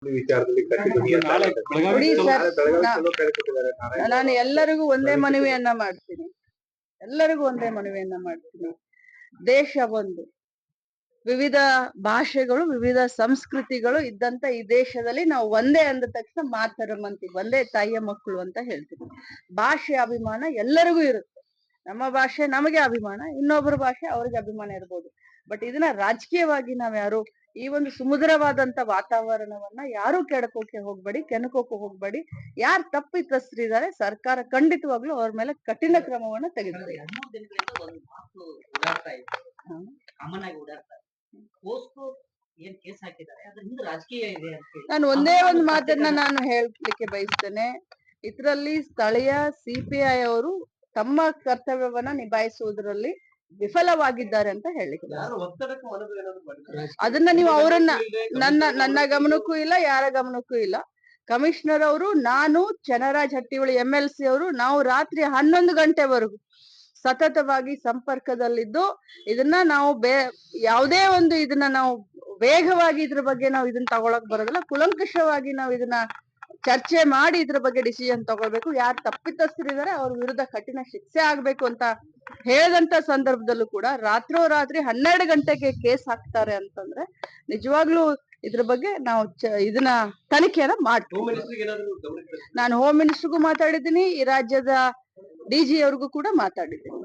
ವಿಚಾರದಲ್ಲಿ ನೋಡಿ ಸರ್, ನಾನು ಎಲ್ಲರಿಗೂ ಒಂದೇ ಮನವಿಯನ್ನ ಮಾಡ್ತೀನಿ. ದೇಶ ಒಂದು, ವಿವಿಧ ಭಾಷೆಗಳು, ವಿವಿಧ ಸಂಸ್ಕೃತಿಗಳು ಇದ್ದಂತ ಈ ದೇಶದಲ್ಲಿ ನಾವು ಒಂದೇ ಅಂದ ತಕ್ಷಣ ಮಾತರಂ ಅಂತೀವಿ, ಒಂದೇ ತಾಯಿಯ ಮಕ್ಕಳು ಅಂತ ಹೇಳ್ತೀವಿ. ಭಾಷೆ ಅಭಿಮಾನ ಎಲ್ಲರಿಗೂ ಇರುತ್ತೆ. ನಮ್ಮ ಭಾಷೆ ನಮಗೆ ಅಭಿಮಾನ, ಇನ್ನೊಬ್ಬರ ಭಾಷೆ ಅವ್ರಿಗೆ ಅಭಿಮಾನ ಇರ್ಬೋದು. ಬಟ್ ಇದನ್ನ ರಾಜಕೀಯವಾಗಿ ನಾವ್ಯಾರು ಈ ಒಂದು ಸುಮಧುರವಾದಂತ ವಾತಾವರಣವನ್ನ ಯಾರು ಕೆಣಕೋಕೆ ಹೋಗ್ಬೇಡಿ. ಯಾರು ತಪ್ಪಿತಸ್ಥರಿದ್ದಾರೆ ಸರ್ಕಾರ ಖಂಡಿತವಾಗ್ಲೂ ಅವ್ರ ಮೇಲೆ ಕಠಿಣ ಕ್ರಮವನ್ನ ತೆಗೆದುಕೊಳ್ಳಿ. ನಾನು ಒಂದೇ ಒಂದು ಮಾತನ್ನ ನಾನು ಹೇಳ್ಲಿಕ್ಕೆ ಬಯಸ್ತೇನೆ. ಇದರಲ್ಲಿ ಸ್ಥಳೀಯ ಸಿಪಿಐ ಅವರು ತಮ್ಮ ಕರ್ತವ್ಯವನ್ನ ನಿಭಾಯಿಸುವುದರಲ್ಲಿ ವಿಫಲವಾಗಿದ್ದಾರೆ ಅಂತ ಹೇಳಿಕೆ ಅದನ್ನ ನೀವು ಅವರನ್ನ ನನ್ನ ಗಮನಕ್ಕೂ ಇಲ್ಲ, ಯಾರ ಗಮನಕ್ಕೂ ಇಲ್ಲ. ಕಮಿಷನರ್ ಅವರು, ನಾನು, ಚನ್ನರಾಜ್ ಹಟ್ಟಿಹೊಳಿ MLC ಅವರು, ನಾವು ರಾತ್ರಿ 11 ಗಂಟೆವರೆಗೂ ಸತತವಾಗಿ ಸಂಪರ್ಕದಲ್ಲಿದ್ದು ಇದನ್ನ ನಾವು ಯಾವುದೇ ಒಂದು ಇದನ್ನ ನಾವು ವೇಗವಾಗಿ ಇದ್ರ ಬಗ್ಗೆ ನಾವು ಇದನ್ನ ತಗೊಳಕ್ ಬರೋದಿಲ್ಲ. ಕುಲಂಕಷವಾಗಿ ನಾವು ಇದನ್ನ ಚರ್ಚೆ ಮಾಡಿ ಇದ್ರ ಬಗ್ಗೆ ಡಿಸಿಷನ್ ತಗೊಳ್ಬೇಕು. ಯಾರು ತಪ್ಪಿತಸ್ಥರಿದ್ದಾರೆ ಅವ್ರ ವಿರುದ್ಧ ಕಠಿಣ ಶಿಕ್ಷೆ ಆಗ್ಬೇಕು ಅಂತ ಹೇಳಿದಂತ ಸಂದರ್ಭದಲ್ಲೂ ಕೂಡ ರಾತ್ರಿ 12 ಗಂಟೆಗೆ ಕೇಸ್ ಹಾಕ್ತಾರೆ ಅಂತಂದ್ರೆ ನಿಜವಾಗ್ಲೂ ಇದ್ರ ಬಗ್ಗೆ ನಾವು ಇದನ್ನ ತನಿಖೆಯನ್ನ ಮಾಡ್ತೀವಿ. ನಾನು ಹೋಮ್ ಮಿನಿಸ್ಟರ್ಗೂ ಮಾತಾಡಿದ್ದೀನಿ, ಈ ರಾಜ್ಯದ DG ಅವ್ರಿಗೂ ಕೂಡ ಮಾತಾಡಿದ್ದೀನಿ.